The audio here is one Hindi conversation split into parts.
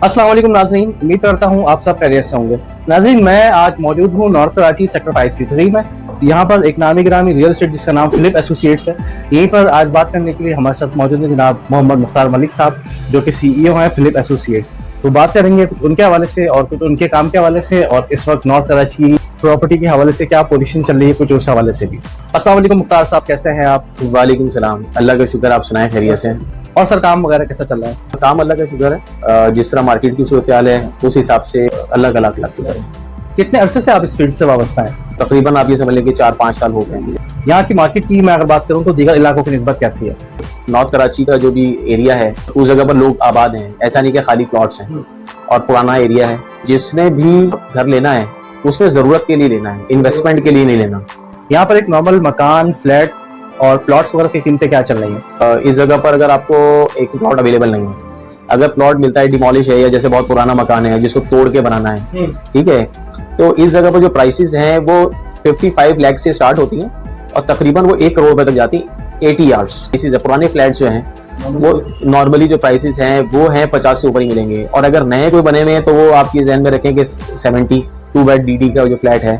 अस्सलाम वालेकुम नाज़रीन, उम्मीद करता हूँ आप सब खैरियत से होंगे। नाज़रीन, मैं आज मौजूद हूँ नॉर्थ कराची सेक्टर 5C3 में। यहाँ पर एक नामी गिरामी रियल एस्टेट जिसका नाम फिलिप एसोसिएट्स है। यहीं पर आज बात करने के लिए हमारे साथ मौजूद है जनाब मोहम्मद मुख्तार मलिक साहब, जो कि CEO हैं फिलिप एसोसिएट्स। तो बात करेंगे कुछ उनके हवाले से और कुछ उनके काम के हवाले से, और इस वक्त नॉर्थ कराची प्रॉपर्टी के हवाले से क्या पोजीशन चल रही है, कुछ उस हवाले से भी। अस्सलाम वालेकुम मुख्तार साहब, कैसे हैं आप? वालेकुम सलाम, अल्लाह का शुक्र, आप सुनाएं खैरियत से। और सर काम वगैरह कैसा चल रहा है? काम अल्लाह का शुक्र है, जिस तरह मार्केट की सूरत हाल है उस हिसाब से अल्लाह का लाख शुक्र है। कितने अरसे से आप इस फील्ड से वाबस्ता हैं? तकरीबन आप ये समझ लें कि 4-5 साल हो गए हैं। यहाँ की मार्केट की मैं अगर बात करूँ तो दीगर इलाकों की निस्बत कैसी है? नॉर्थ कराची का जो भी एरिया है उस जगह पर लोग आबाद हैं, ऐसा नहीं कि खाली प्लॉट्स हैं, और पुराना एरिया है। जिसने भी घर लेना है उसमें जरूरत के लिए लेना है, इन्वेस्टमेंट के लिए नहीं लेना। यहाँ पर एक नॉर्मल मकान, फ्लैट और प्लॉट्स वगैरह की कीमतें क्या चल रही हैं? इस जगह पर अगर आपको एक प्लॉट अवेलेबल नहीं है, अगर प्लॉट मिलता है डिमोलिश है या जैसे बहुत पुराना मकान है जिसको तोड़ के बनाना है, ठीक है, तो इस जगह पर जो प्राइसेस हैं वो 55 लाख से स्टार्ट होती हैं और तकरीबन वो 1 करोड़ रुपए तक जाती है। 80 यार्ड्स पुराने फ्लैट्स जो हैं वो नॉर्मली जो प्राइसेस हैं वो हैं 50 से ऊपर ही मिलेंगे, और अगर नए कोई बने हुए हैं तो वो आपकी ध्यान में रखें कि 72 बेड DD का जो फ्लैट है,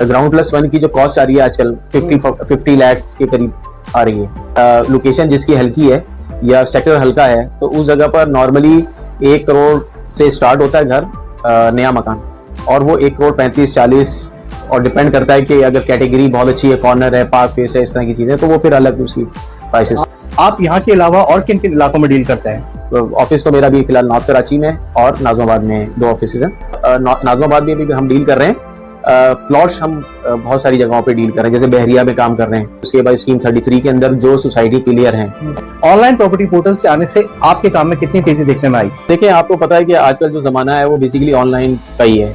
ग्राउंड प्लस 1 की जो कॉस्ट आ रही है आजकल 50 लाख के करीब आ रही है। लोकेशन जिसकी हल्की है या सेक्टर हल्का है तो उस जगह पर नॉर्मली 1 करोड़ से स्टार्ट होता है घर, नया मकान, और वो 1 करोड़ 35-40, और डिपेंड करता है कि अगर कैटेगरी बहुत अच्छी है, कॉर्नर है, पार्क फेस है, इस तरह की चीजें, तो वो फिर अलग उसकी प्राइसेस। आप यहाँ के अलावा और किन किन इलाकों में डील करते हैं? ऑफिस तो मेरा भी फिलहाल नॉर्थ कराची में और नाजमाबाद में 2 ऑफिस हैं। नाजमाबाद में भी हम डील कर रहे हैं। प्लॉट्स हम बहुत सारी जगहों पे डील कर रहे हैं, जैसे बहरिया में काम कर रहे हैं, उसके बाद स्कीम 33 के अंदर जो सोसाइटी क्लियर हैं। ऑनलाइन प्रॉपर्टी पोर्टल्स के आने से आपके काम में कितनी तेजी देखने में आई? देखिए, आपको पता है कि आजकल जो जमाना है वो बेसिकली ऑनलाइन का ही है।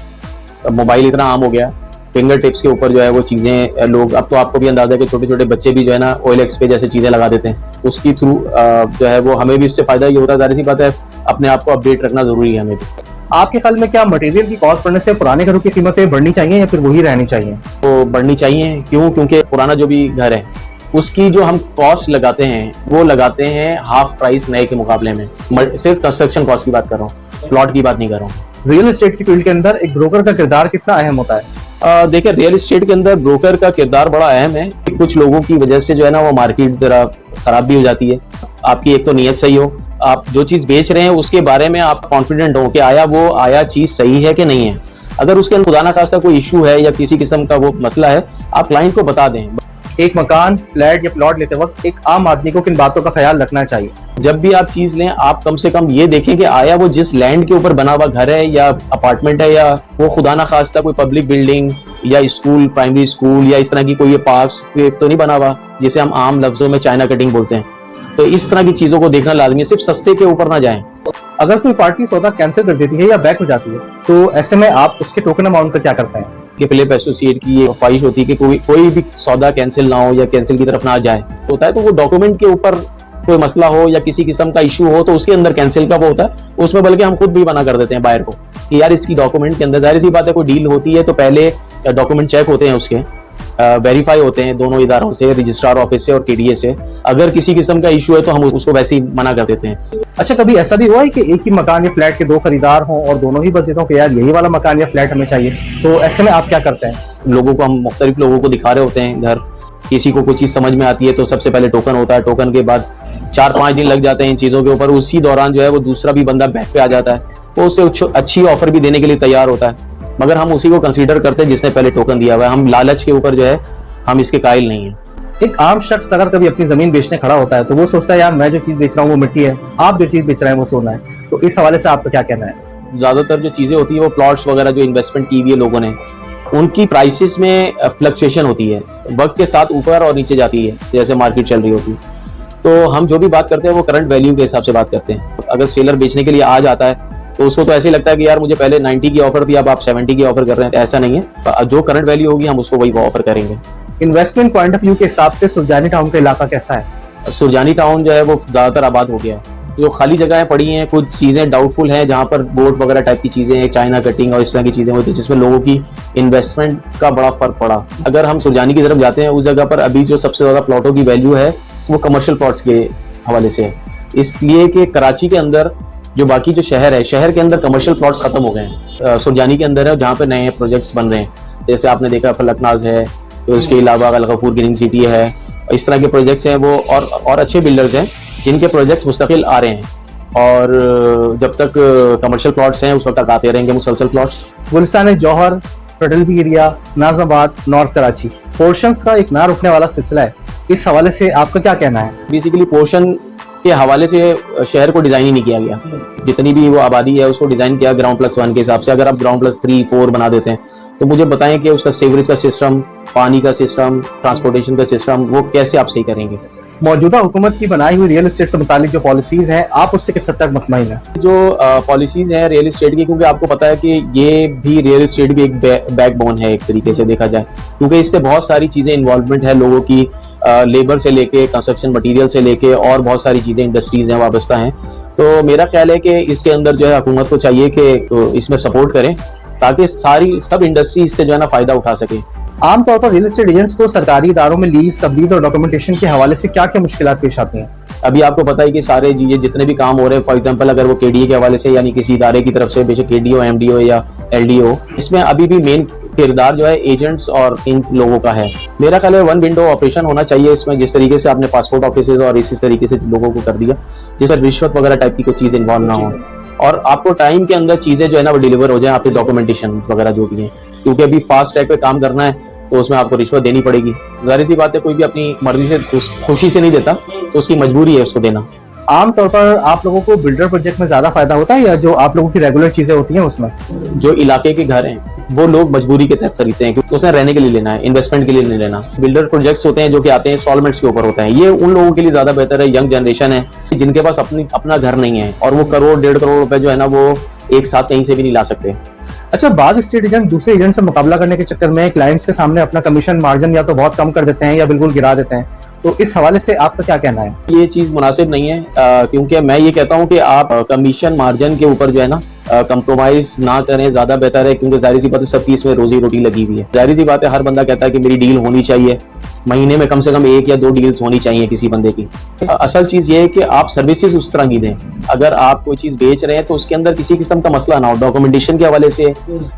मोबाइल इतना आम हो गया, फिंगर टिप्स के ऊपर जो है वो चीजें लोग, अब तो आपको भी अंदाजा है कि छोटे छोटे बच्चे भी जो है ना OLX पे जैसे चीजें लगा देते हैं, उसकी थ्रू जो है वो हमें भी इससे फायदा ये होता है। जाहिर सी बात है, अपने आप को अपडेट रखना जरूरी है हमें भी। आपके ख्याल में क्या मटेरियल की कॉस्ट बढ़ने से पुराने घरों की कीमतें बढ़नी चाहिए या फिर वही रहनी चाहिए? तो बढ़नी चाहिए। क्यों? क्योंकि पुराना जो भी घर है उसकी जो हम कॉस्ट लगाते हैं वो लगाते हैं हाफ प्राइस नए के मुकाबले में। सिर्फ कंस्ट्रक्शन कॉस्ट की बात कर रहा हूँ, प्लॉट की बात नहीं कर रहा हूँ। रियल एस्टेट की फील्ड के अंदर एक ब्रोकर का किरदार कितना अहम होता है? देखिए, रियल एस्टेट के अंदर ब्रोकर का किरदार बड़ा अहम है। कुछ लोगों की वजह से जो है ना वो मार्केट जरा खराब भी हो जाती है। आपकी एक तो नीयत सही हो, आप जो चीज बेच रहे हैं उसके बारे में आप कॉन्फिडेंट हो कि आया चीज सही है कि नहीं है। अगर उसके अंदर खुदा ना खास्ता कोई इशू है या किसी किस्म का वो मसला है, आप क्लाइंट को बता दें। एक मकान, फ्लैट या प्लॉट लेते वक्त एक आम आदमी को किन बातों का ख्याल रखना चाहिए? जब भी आप चीज लें, आप कम से कम ये देखें कि आया वो जिस लैंड के ऊपर बना हुआ घर है या अपार्टमेंट है, या वो खुदा ना खास्ता कोई पब्लिक बिल्डिंग या स्कूल, प्राइमरी स्कूल या इस तरह की कोई पार्क तो नहीं बना हुआ जिसे हम आम लफ्जों में चाइना कटिंग बोलते हैं। तो इस तरह की चीजों को देखना लाजमी है, सिर्फ सस्ते के ऊपर ना जाएं। अगर कोई पार्टी सौदा कैंसिल कर देती है या बैक हो जाती है तो ऐसे में आप उसके टोकन अमाउंट पर क्या करते हैं? कि फिलिप एसोसिएट की ये ख्वाहिश होती है कि कोई भी सौदा कैंसिल ना हो या कैंसिल की तरफ ना जाए। होता है तो वो डॉक्यूमेंट के ऊपर कोई मसला हो या किसी किस्म का इशू हो तो उसके अंदर कैंसिल का वो होता है, उसमें बल्कि हम खुद भी मना कर देते हैं बायर को कि यार इसकी डॉक्यूमेंट के अंदर, जाहिर सी बात है कोई डील होती है तो पहले डॉक्यूमेंट चेक होते हैं, उसके वेरीफाई होते हैं दोनों इदारों से, रजिस्ट्रार ऑफिस से और TDA से। अगर किसी किस्म का इशू है तो हम उसको वैसे ही मना कर देते हैं। अच्छा, कभी ऐसा भी हुआ है कि एक ही मकान या फ्लैट के 2 खरीदार हों और दोनों ही बस ये कि यार यही वाला मकान या फ्लैट हमें चाहिए, तो ऐसे में आप क्या करते हैं? लोगों को हम मुख्तलिफ लोगों को दिखा रहे होते हैं घर, किसी को कोई चीज समझ में आती है तो सबसे पहले टोकन होता है, टोकन के बाद 4-5 दिन लग जाते हैं इन चीजों के ऊपर। उसी दौरान जो है वो दूसरा भी बंदा बैक पे आ जाता है, वो उससे अच्छी ऑफर भी देने के लिए तैयार होता है, मगर हम उसी को कंसीडर करते हैं जिसने पहले टोकन दिया हुआ है। हम लालच के ऊपर जो है हम इसके कायल नहीं है। एक आम शख्स अगर कभी अपनी जमीन बेचने खड़ा होता है तो वो सोचता है यार मैं जो चीज बेच रहा हूँ वो मिट्टी है, आप जो चीज बेच रहे हैं वो सोना है, तो इस हवाले से आपका क्या कहना है? ज्यादातर जो चीजें होती है वो प्लॉट्स वगैरह जो इन्वेस्टमेंट की हुई है लोगों ने, उनकी प्राइसेस में फ्लक्चुएशन होती है, वक्त के साथ ऊपर और नीचे जाती है जैसे मार्केट चल रही होती है। तो हम जो भी बात करते हैं वो करंट वैल्यू के हिसाब से बात करते हैं। अगर सेलर बेचने के लिए आ जाता है तो उसको तो ऐसे ही लगता है कि यार मुझे पहले 90 की ऑफर थी, अब आप 70 की ऑफर कर रहे हैं। ऐसा नहीं है, जो करंट वैल्यू होगी हम उसको वही ऑफर करेंगे। इन्वेस्टमेंट पॉइंट ऑफ व्यू के हिसाब से सुरजानी टाउन का इलाका कैसा है? सुरजानी टाउन जो है वो ज्यादातर आबाद हो गया है। जो खाली जगहें पड़ी हैं, कुछ चीजें डाउटफुल हैं जहां पर बोट वगैरह टाइप की चीजें हैं, चाइना कटिंग और इस तरह की चीजें होती है जिसमें लोगों की इन्वेस्टमेंट का बड़ा फर्क पड़ा। अगर हम सुरजानी की तरफ जाते हैं, उस जगह पर अभी जो सबसे ज्यादा प्लॉटों की वैल्यू है वो कमर्शियल प्लॉट्स के हवाले से है, इसलिए कि कराची के अंदर जो बाकी जो शहर है, शहर के अंदर कमर्शियल प्लॉट्स खत्म हो गए हैं। सुरजानी के अंदर है जहाँ पे नए प्रोजेक्ट्स बन रहे हैं, जैसे आपने देखा फलकनाज है, तो उसके अलावा अलगफूर ग्रीन सिटी है, इस तरह के प्रोजेक्ट्स हैं वो, और अच्छे बिल्डर्स हैं जिनके प्रोजेक्ट्स मुस्तकिल आ रहे हैं। और जब तक कमर्शियल प्लॉट्स हैं उस वक्त तक आते रहेंगे मुसलसल प्लॉट्स। गुलिस्तान जौहर, पटेलवी एरिया, नाजाबाद, नॉर्थ कराची, पोर्शंस का एक ना रुकने वाला सिलसिला है। इस हवाले से आपका क्या कहना है? बेसिकली पोर्शन के हवाले से शहर को डिजाइन ही नहीं किया गया। जितनी भी वो आबादी है उसको डिजाइन किया ग्राउंड+1 के हिसाब से। अगर आप ग्राउंड+3, 4 बना देते हैं तो मुझे बताएं कि उसका सीवरेज का सिस्टम, पानी का सिस्टम, ट्रांसपोर्टेशन का सिस्टम, वो कैसे आप सही करेंगे। मौजूदा हुकूमत की बनाई हुई रियल एस्टेट से मुतालिक जो पॉलिसीज हैं, आप उससे किस हद तक मुतमईन हैं? जो पॉलिसीज हैं रियल एस्टेट की, क्योंकि आपको पता है कि ये भी रियल एस्टेट की एक बैकबोन है एक तरीके से देखा जाए, क्योंकि इससे बहुत सारी चीजें इन्वॉल्वमेंट है लोगों की, लेबर से लेके कंस्ट्रक्शन मटेरियल से लेके और बहुत सारी चीजें इंडस्ट्रीज हैं वाबस्ता हैं। तो मेरा ख्याल है कि इसके अंदर जो है हुकूमत को चाहिए कि इसमें सपोर्ट करें ताकि सारी सब इंडस्ट्री इससे जो है ना फायदा उठा सके। आमतौर पर रियल एस्टेट एजेंट्स को सरकारी इदारों में लीज, सबलीज और डॉक्यूमेंटेशन के हवाले से क्या क्या मुश्किलात पेश आती हैं? अभी आपको पता है कि सारे ये जितने भी काम हो रहे हैं, फॉर एग्जांपल अगर वो केडीए के हवाले से यानी किसी इदारे की तरफ से, बेशक केडीओ, एमडीओ या एलडीओ, इसमें अभी भी मेन किरदार जो है एजेंट्स और इन लोगों का है। मेरा ख्याल है वन विंडो ऑपरेशन होना चाहिए इसमें, जिस तरीके से आपने पासपोर्ट ऑफिसेज और इसी तरीके से लोगों को कर दिया, जिससे रिश्वत वगैरह टाइप की कोई चीज इन्वॉल्व ना हो और आपको टाइम के अंदर चीजें जो है ना वो डिलीवर हो जाए, आपकी डॉक्यूमेंटेशन वगैरह जो भी है। क्योंकि अभी फास्ट ट्रैक पे काम करना है तो उसमें आपको रिश्वत देनी पड़ेगी। जाहिर सी बात है, कोई भी अपनी मर्जी से खुशी से नहीं देता, तो उसकी मजबूरी है उसको देना। आमतौर पर आप लोगों को बिल्डर प्रोजेक्ट में ज्यादा फायदा होता है या जो आप लोगों की रेगुलर चीजें होती हैं उसमें? जो इलाके के घर हैं वो लोग मजबूरी के तहत खरीदते हैं, क्योंकि उसे रहने के लिए लेना है, इन्वेस्टमेंट के लिए नहीं लेना। बिल्डर प्रोजेक्ट्स होते हैं जो कि आते हैं इंस्टॉलमेंट्स के ऊपर होता है, ये उन लोगों के लिए ज्यादा बेहतर है, यंग जनरेशन है जिनके पास अपना घर नहीं है और वो करोड़ 1.5 करोड़ रुपए जो है ना वो एक साथ कहीं से भी नहीं ला सकते। अच्छा, बाज एस्टेट एजेंट दूसरे एजेंट से मुकाबला करने के चक्कर में क्लाइंट्स के सामने अपना कमीशन मार्जिन या तो बहुत कम कर देते हैं या बिल्कुल गिरा देते हैं, तो इस हवाले से आपका क्या कहना है? ये चीज मुनासिब नहीं है, क्योंकि मैं ये कहता हूँ कि आप कमीशन मार्जिन के ऊपर जो है ना कंप्रोमाइज ना करें, ज्यादा बेहतर है। क्योंकि जाहिर सी बात है सबकी इसमें रोजी रोटी लगी हुई है। जाहिर सी बात है हर बंदा कहता है कि मेरी डील होनी चाहिए, महीने में कम से कम 1 या 2 डील्स होनी चाहिए किसी बंदे की। असल चीज ये है कि आप सर्विसेज उस तरह की दें। अगर आप कोई चीज बेच रहे हैं तो उसके अंदर किसी किस्म का मसला ना हो, डॉक्यूमेंटेशन के हवाले से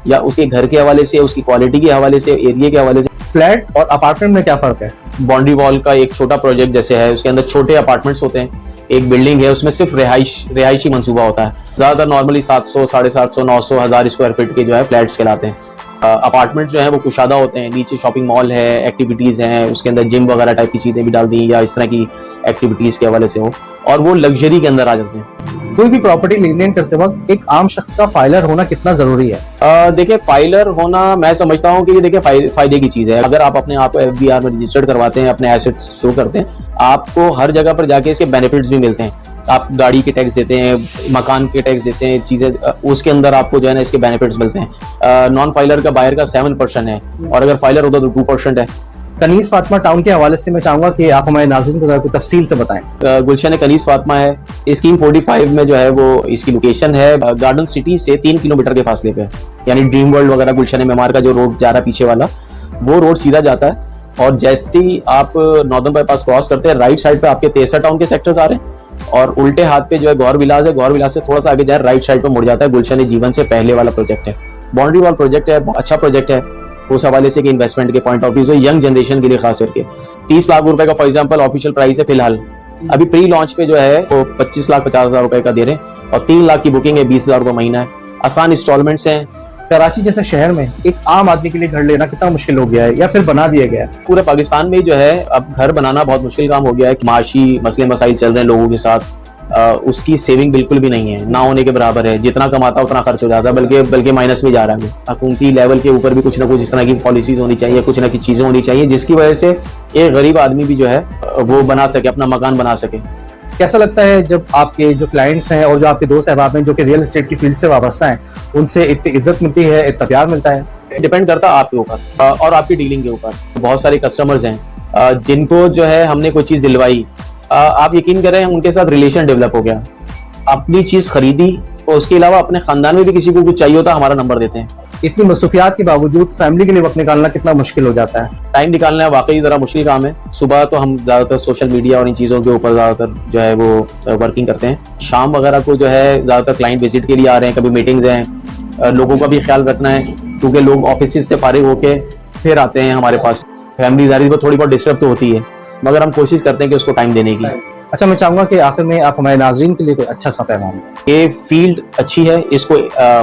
या उसके घर के हवाले से, उसकी क्वालिटी के हवाले से, एरिया के हवाले से। फ्लैट और अपार्टमेंट में क्या फर्क है? बाउंड्री वॉल का एक छोटा प्रोजेक्ट जैसे है, उसके अंदर छोटे अपार्टमेंट्स होते हैं, एक बिल्डिंग है उसमें सिर्फ रिहायशी मंसूबा होता है। ज्यादातर नॉर्मली 700, 750, 900, 1000 स्क्वायर फीट के जो है फ्लैट्स कहलाते हैं। अपार्टमेंट जो है वो कुशादा होते हैं, नीचे शॉपिंग मॉल है, एक्टिविटीज हैं, उसके अंदर जिम वगैरह टाइप की चीजें भी डाल दी या इस तरह की एक्टिविटीज के हवाले से हो, और वो लग्जरी के अंदर आ जाते हैं। कोई भी प्रॉपर्टी लेन देन करते वक्त एक आम शख्स का फाइलर होना कितना जरूरी है? देखिए, फाइलर होना मैं समझता हूँ कि ये देखिए फायदे की चीज है। अगर आप अपने आप को FBR में रजिस्टर्ड करवाते हैं, अपने एसेट्स शो करते हैं, आपको हर जगह पर जाके इसके बेनिफिट्स भी मिलते हैं। आप गाड़ी के टैक्स देते हैं, मकान के टैक्स देते हैं, चीजें उसके अंदर आपको जो है ना इसके बेनिफिट्स मिलते हैं। नॉन फाइलर का बायर का 7% है और अगर फाइलर होता तो 2% है। कनीज फातिमा टाउन के हवाले से मैं चाहूंगा कि आप हमारे नाज़रीन को तफसील से बताएं। गुलशन कनीज फातिमा है, स्कीम 45 में जो है वो इसकी लोकेशन है गार्डन सिटी से 3 किलोमीटर के फासले पे, यानी ड्रीम वर्ल्ड वगैरह गुलशन मेमार का जो रोड जा रहा है पीछे वाला, वो रोड सीधा जाता है और जैसे ही आप नॉर्दर्न बाईपास क्रॉस करते हैं, राइट साइड पे आपके तेसा टाउन के सेक्टर्स आ रहे हैं और उल्टे हाथ पे जो है गौर विलास है, गौर विलास से थोड़ा सा आगे जाए राइट साइड पे मुड़ जाता है गुलशन जीवन से पहले वाला प्रोजेक्ट है। बाउंड्री वॉल प्रोजेक्ट है, अच्छा प्रोजेक्ट है उस हवाले से कि इन्वेस्टमेंट के पॉइंट ऑफ व्यू से यंग जनरेशन के लिए खास करके 30 लाख रुपए का फॉर एग्जांपल ऑफिशियल प्राइस है फिलहाल। अभी प्री लॉन्च पे जो है वो 25,50,000 रुपए का दे रहे हैं और 3 लाख की बुकिंग है, 20,000 रुपए महीना है। आसान इंस्टॉलमेंट्स हैं। कराची जैसे शहर में एक आम आदमी के लिए घर लेना कितना मुश्किल हो गया है या फिर बना दिया गया है? पूरे पाकिस्तान में जो है अब घर बनाना बहुत मुश्किल काम हो गया है। माशी मसले मसाइल चल रहे हैं लोगों के साथ, उसकी सेविंग बिल्कुल भी नहीं है, ना होने के बराबर है। जितना कमाता उतना खर्च हो जाता है, बल्कि माइनस में जा रहा है। हुकूमती लेवल के ऊपर भी कुछ ना कुछ इस तरह की पॉलिसीज होनी चाहिए, कुछ ना कुछ चीजें होनी चाहिए जिसकी वजह से एक गरीब आदमी भी जो है वो बना सके, अपना मकान बना सके। कैसा लगता है जब आपके जो क्लाइंट्स हैं और जो आपके दोस्त अहबाब हैं जो कि रियल एस्टेट की फील्ड से वाबस्ता हैं, उनसे इतनी इज्जत मिलती है, इतना प्यार मिलता है? डिपेंड करता है आपके ऊपर और आपकी डीलिंग के ऊपर। बहुत सारे कस्टमर्स हैं जिनको जो है हमने कोई चीज दिलवाई, आप यकीन करें उनके साथ रिलेशन डेवलप हो गया। अपनी चीज खरीदी और उसके अलावा अपने खानदान में भी किसी को कुछ चाहिए होता, हमारा नंबर देते हैं। इतनी मसरूफियात के बावजूद फैमिली के लिए वक्त निकालना कितना मुश्किल हो जाता है। टाइम निकालना वाकई ज़रा मुश्किल काम है। सुबह तो हम ज़्यादातर सोशल मीडिया और इन चीज़ों के ऊपर ज़्यादातर जो है वो वर्किंग करते हैं। शाम वगैरह को जो है ज़्यादातर क्लाइंट विजिट के लिए आ रहे हैं, कभी मीटिंग्स हैं, लोगों का भी ख्याल रखना है क्योंकि लोग ऑफिस से फारिग होके फिर आते हैं हमारे पास। फैमिली जारी वो थोड़ी बहुत डिस्टर्ब तो होती है, मगर हम कोशिश करते हैं कि उसको टाइम देने की। अच्छा, मैं चाहूंगा कि आखिर में आप हमारे नाजरीन के लिए कोई अच्छा सा पैगाम दें। ये फील्ड अच्छी है, इसको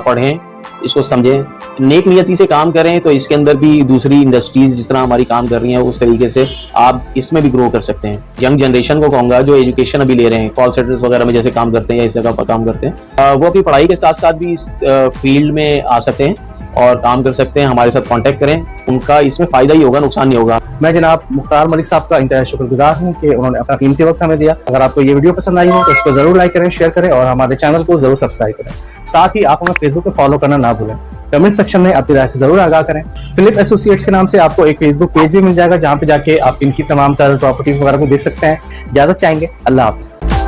पढ़ें, इसको समझें, नेक नियति से काम करें तो इसके अंदर भी दूसरी इंडस्ट्रीज जिस तरह हमारी काम कर रही हैं उस तरीके से आप इसमें भी ग्रो कर सकते हैं। यंग जनरेशन को कहूँगा जो एजुकेशन अभी ले रहे हैं, कॉल सेंटर्स वगैरह में जैसे काम करते हैं या इस जगह पर काम करते हैं, वो अपनी पढ़ाई के साथ साथ भी इस फील्ड में आ सकते हैं और काम कर सकते हैं। हमारे साथ कांटेक्ट करें, उनका इसमें फायदा ही होगा, नुकसान नहीं होगा। मैं जनाब मुख्तार मलिक साहब का इंतहाई शुक्रगुजार हूँ कि उन्होंने अपना कीमती वक्त हमें दिया। अगर आपको ये वीडियो पसंद आई हो तो इसको जरूर लाइक करें, शेयर करें और हमारे चैनल को जरूर सब्सक्राइब करें। साथ ही आप हमें फेसबुक पे फॉलो करना ना भूलें। कमेंट सेक्शन में अपनी राय से जरूर आगाह करें। फिलिप एसोसिएट्स के नाम से आपको एक फेसबुक पेज भी मिल जाएगा जहाँ पे जाके आप इनकी तमाम तरह प्रॉपर्टीज वगैरह को देख सकते हैं। इजाजत चाहेंगे, अल्लाह हाफिज।